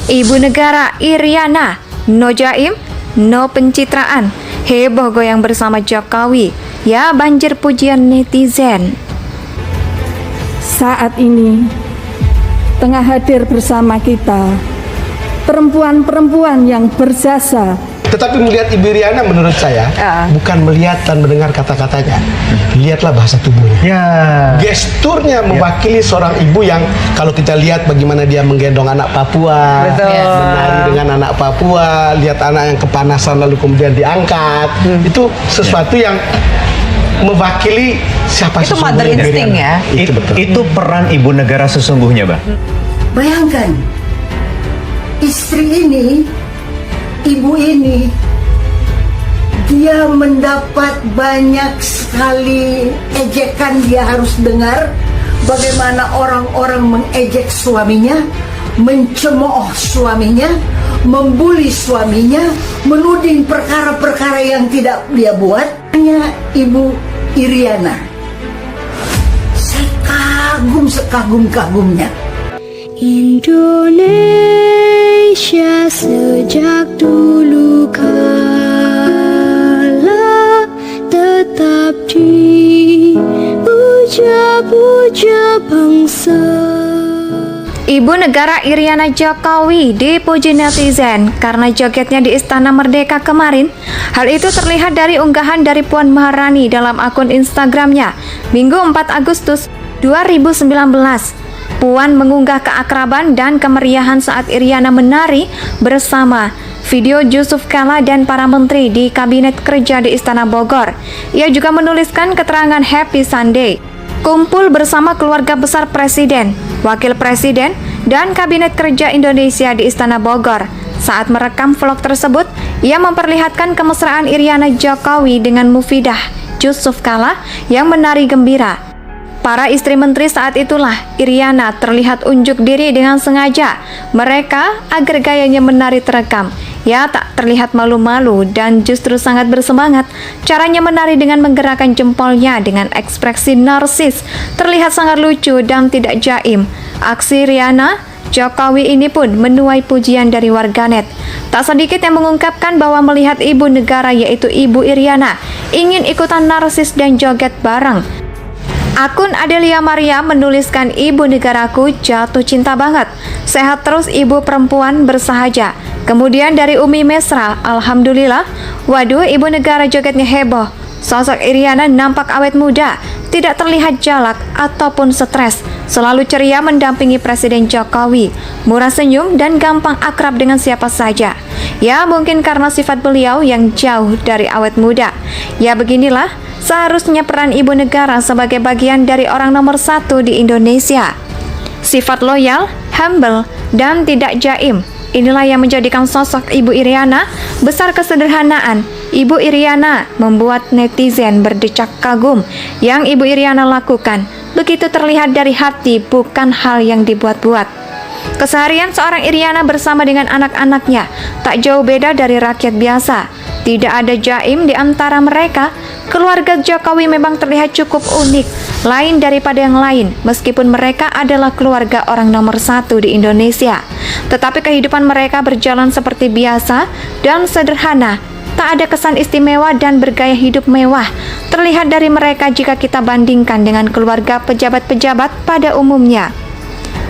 Ibu negara Iriana, no jaim, no pencitraan, heboh goyang bersama Jokowi, ya banjir pujian netizen. Saat ini tengah hadir bersama kita perempuan-perempuan yang berjasa. Tetapi melihat Ibu Iriana menurut saya bukan melihat dan mendengar kata-katanya, lihatlah bahasa tubuhnya. Ya. Gesturnya mewakili seorang ibu yang kalau kita lihat bagaimana dia menggendong anak Papua, menari dengan anak Papua, lihat anak yang kepanasan lalu kemudian diangkat, itu sesuatu yang mewakili siapa itu sesungguhnya mother Ibu instinct Iriana. ya. Itu betul. Itu peran ibu negara sesungguhnya, Mbak. Bayangkan, istri ini, ibu ini, dia mendapat banyak sekali ejekan dia harus dengar. Bagaimana orang-orang mengejek suaminya, mencemooh suaminya, membuli suaminya, menuding perkara-perkara yang tidak dia buat. Hanya Ibu Iriana, saya kagum sekagum-kagumnya. Indonesia sejak dulu kala tetap dipuja-puja bangsa. Ibu negara Iriana Jokowi dipuji netizen karena jogetnya di Istana Merdeka kemarin. Hal itu terlihat dari unggahan dari Puan Maharani dalam akun Instagramnya Minggu 4 Agustus 2019. Puan mengunggah keakraban dan kemeriahan saat Iriana menari bersama video Yusuf Kala dan para menteri di Kabinet Kerja di Istana Bogor. Ia juga menuliskan keterangan Happy Sunday. Kumpul bersama keluarga besar Presiden, Wakil Presiden, dan Kabinet Kerja Indonesia di Istana Bogor. Saat merekam vlog tersebut, ia memperlihatkan kemesraan Iriana Jokowi dengan Mufidah Yusuf Kala yang menari gembira. Para istri menteri saat itulah Iriana terlihat unjuk diri dengan sengaja mereka agar gayanya menari terekam. Ya, tak terlihat malu-malu dan justru sangat bersemangat. Caranya menari dengan menggerakkan jempolnya dengan ekspresi narsis terlihat sangat lucu dan tidak jaim. Aksi Iriana Jokowi ini pun menuai pujian dari warganet. Tak sedikit yang mengungkapkan bahwa melihat ibu negara yaitu Ibu Iriana ingin ikutan narsis dan joget bareng. Akun Adelia Maria menuliskan, "Ibu negaraku jatuh cinta banget. Sehat terus ibu perempuan bersahaja." Kemudian dari Umi Mesra, "Alhamdulillah, waduh ibu negara jogetnya heboh. Sosok Iriana nampak awet muda, tidak terlihat jalak ataupun stres. Selalu ceria mendampingi Presiden Jokowi, murah senyum dan gampang akrab dengan siapa saja. Ya mungkin karena sifat beliau yang jauh dari awet muda. Ya beginilah seharusnya peran ibu negara sebagai bagian dari orang nomor 1 di Indonesia. Sifat loyal, humble, dan tidak jaim. Inilah yang menjadikan sosok Ibu Iriana besar kesederhanaan. Ibu Iriana membuat netizen berdecak kagum yang Ibu Iriana lakukan. Begitu terlihat dari hati, bukan hal yang dibuat-buat. Keseharian seorang Iriana bersama dengan anak-anaknya tak jauh beda dari rakyat biasa. Tidak ada jaim di antara mereka. Keluarga Jokowi memang terlihat cukup unik, lain daripada yang lain, meskipun mereka adalah keluarga orang nomor 1 di Indonesia. Tetapi kehidupan mereka berjalan seperti biasa dan sederhana. Tak ada kesan istimewa dan bergaya hidup mewah terlihat dari mereka jika kita bandingkan dengan keluarga pejabat-pejabat pada umumnya.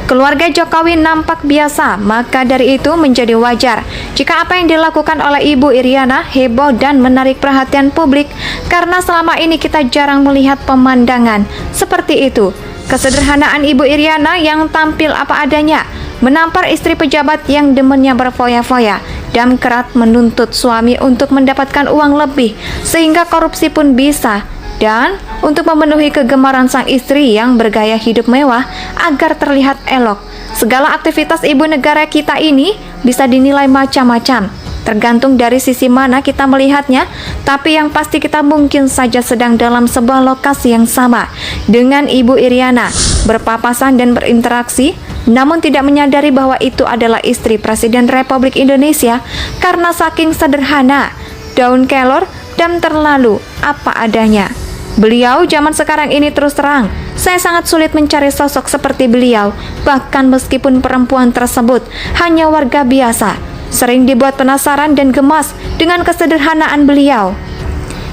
Keluarga Jokowi nampak biasa, maka dari itu menjadi wajar jika apa yang dilakukan oleh Ibu Iriana heboh dan menarik perhatian publik, karena selama ini kita jarang melihat pemandangan seperti itu. Kesederhanaan Ibu Iriana yang tampil apa adanya, menampar istri pejabat yang demennya berfoya-foya dan kerap menuntut suami untuk mendapatkan uang lebih sehingga korupsi pun bisa, dan untuk memenuhi kegemaran sang istri yang bergaya hidup mewah agar terlihat elok. Segala aktivitas ibu negara kita ini bisa dinilai macam-macam, tergantung dari sisi mana kita melihatnya, tapi yang pasti kita mungkin saja sedang dalam sebuah lokasi yang sama dengan Ibu Iriana, berpapasan dan berinteraksi, namun tidak menyadari bahwa itu adalah istri Presiden Republik Indonesia karena saking sederhana, daun kelor, dan terlalu apa adanya. Beliau zaman sekarang ini terus terang, saya sangat sulit mencari sosok seperti beliau, bahkan meskipun perempuan tersebut hanya warga biasa, sering dibuat penasaran dan gemas dengan kesederhanaan beliau.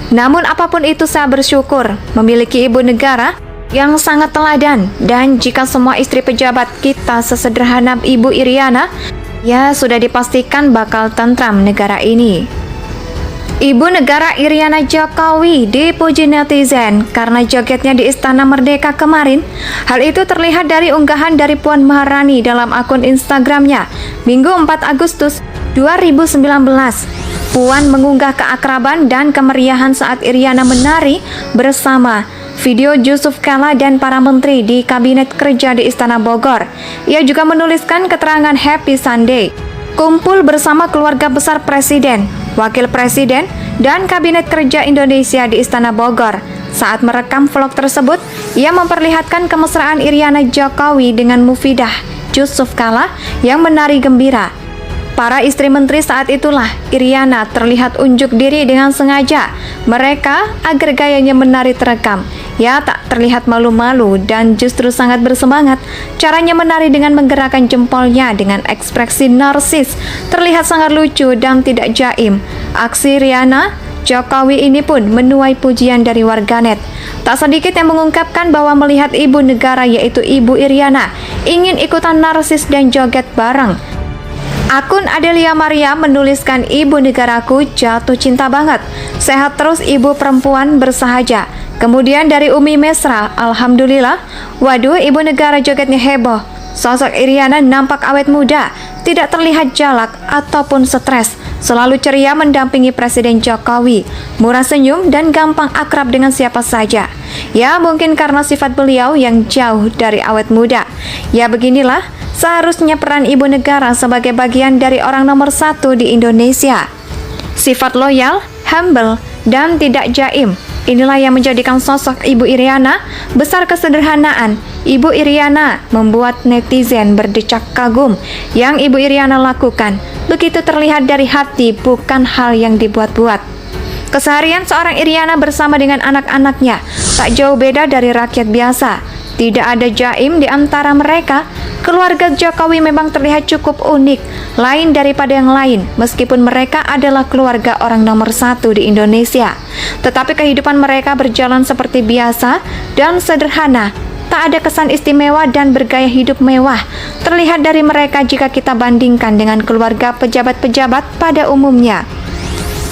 Namun apapun itu saya bersyukur memiliki ibu negara yang sangat teladan, dan jika semua istri pejabat kita sesederhana Ibu Iriana, ya sudah dipastikan bakal tentram negara ini. Ibu negara Iriana Jokowi dipuji netizen karena jogetnya di Istana Merdeka kemarin. Hal itu terlihat dari unggahan dari Puan Maharani dalam akun Instagramnya Minggu 4 Agustus 2019. Puan mengunggah keakraban dan kemeriahan saat Iriana menari bersama video Yusuf Kala dan para menteri di Kabinet Kerja di Istana Bogor. Ia juga menuliskan keterangan Happy Sunday. Kumpul bersama keluarga besar Presiden, Wakil Presiden, dan Kabinet Kerja Indonesia di Istana Bogor. Saat merekam vlog tersebut, ia memperlihatkan kemesraan Iriana Jokowi dengan Mufidah Yusuf Kala yang menari gembira. Para istri menteri saat itulah Iriana terlihat unjuk diri dengan sengaja mereka agar gayanya menari terekam. Ya, tak terlihat malu-malu dan justru sangat bersemangat. Caranya menari dengan menggerakkan jempolnya dengan ekspresi narsis terlihat sangat lucu dan tidak jaim. Aksi Iriana Jokowi ini pun menuai pujian dari warganet. Tak sedikit yang mengungkapkan bahwa melihat ibu negara yaitu Ibu Iriana ingin ikutan narsis dan joget bareng. Akun Adelia Maria menuliskan, "Ibu negaraku jatuh cinta banget. Sehat terus ibu perempuan bersahaja." Kemudian dari Umi Mesra, "Alhamdulillah, waduh ibu negara jogetnya heboh. Sosok Iriana nampak awet muda, tidak terlihat jalak ataupun stres. Selalu ceria mendampingi Presiden Jokowi, murah senyum dan gampang akrab dengan siapa saja. Ya mungkin karena sifat beliau yang jauh dari awet muda. Ya beginilah seharusnya peran ibu negara sebagai bagian dari orang nomor 1 di Indonesia. Sifat loyal, humble, dan tidak jaim. Inilah yang menjadikan sosok Ibu Iriana besar kesederhanaan. Ibu Iriana membuat netizen berdecak kagum yang Ibu Iriana lakukan. Begitu terlihat dari hati, bukan hal yang dibuat-buat. Keseharian seorang Iriana bersama dengan anak-anaknya tak jauh beda dari rakyat biasa. Tidak ada jaim di antara mereka. Keluarga Jokowi memang terlihat cukup unik, lain daripada yang lain, meskipun mereka adalah keluarga orang nomor 1 di Indonesia. Tetapi kehidupan mereka berjalan seperti biasa dan sederhana. Tak ada kesan istimewa dan bergaya hidup mewah terlihat dari mereka jika kita bandingkan dengan keluarga pejabat-pejabat pada umumnya.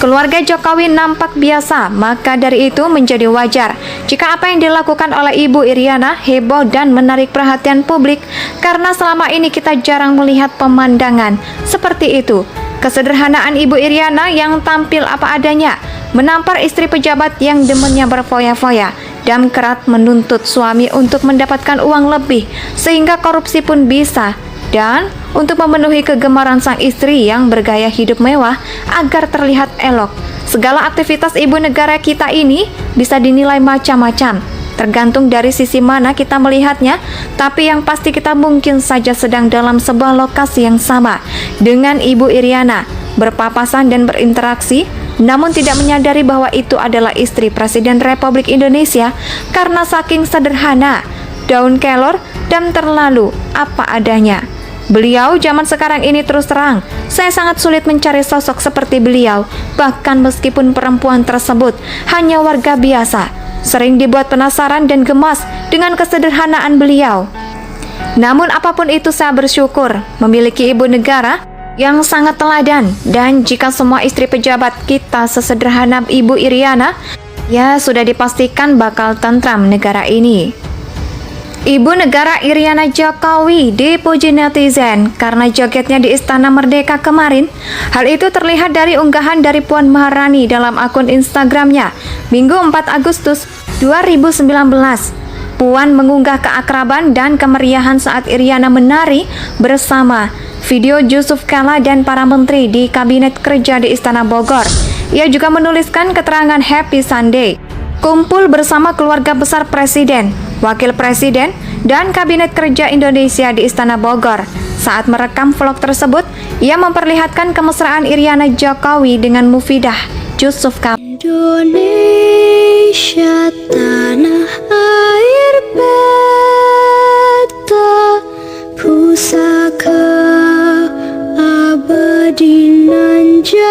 Keluarga Jokowi nampak biasa, maka dari itu menjadi wajar jika apa yang dilakukan oleh Ibu Iriana heboh dan menarik perhatian publik, karena selama ini kita jarang melihat pemandangan seperti itu. Kesederhanaan Ibu Iriana yang tampil apa adanya, menampar istri pejabat yang demennya berfoya-foya dan kerap menuntut suami untuk mendapatkan uang lebih sehingga korupsi pun bisa, dan untuk memenuhi kegemaran sang istri yang bergaya hidup mewah agar terlihat elok. Segala aktivitas ibu negara kita ini bisa dinilai macam-macam, tergantung dari sisi mana kita melihatnya, tapi yang pasti kita mungkin saja sedang dalam sebuah lokasi yang sama dengan Ibu Iriana, berpapasan dan berinteraksi, namun tidak menyadari bahwa itu adalah istri Presiden Republik Indonesia karena saking sederhana, daun kelor, dan terlalu apa adanya. Beliau zaman sekarang ini terus terang, saya sangat sulit mencari sosok seperti beliau, bahkan meskipun perempuan tersebut hanya warga biasa, sering dibuat penasaran dan gemas dengan kesederhanaan beliau. Namun apapun itu saya bersyukur memiliki ibu negara yang sangat teladan, dan jika semua istri pejabat kita sesederhana Ibu Iriana, ya sudah dipastikan bakal tentram negara ini. Ibu negara Iriana Jokowi dipuji netizen karena jogetnya di Istana Merdeka kemarin. Hal itu terlihat dari unggahan dari Puan Maharani dalam akun Instagramnya Minggu 4 Agustus 2019. Puan mengunggah keakraban dan kemeriahan saat Iriana menari bersama video Yusuf Kala dan para menteri di Kabinet Kerja di Istana Bogor. Ia juga menuliskan keterangan Happy Sunday. Kumpul bersama keluarga besar Presiden, Wakil Presiden, dan Kabinet Kerja Indonesia di Istana Bogor. Saat merekam vlog tersebut, ia memperlihatkan kemesraan Iriana Jokowi dengan Mufidah Yusuf Kala. Indonesia Indonesia tanah air beta, pusaka abadi nan jaya.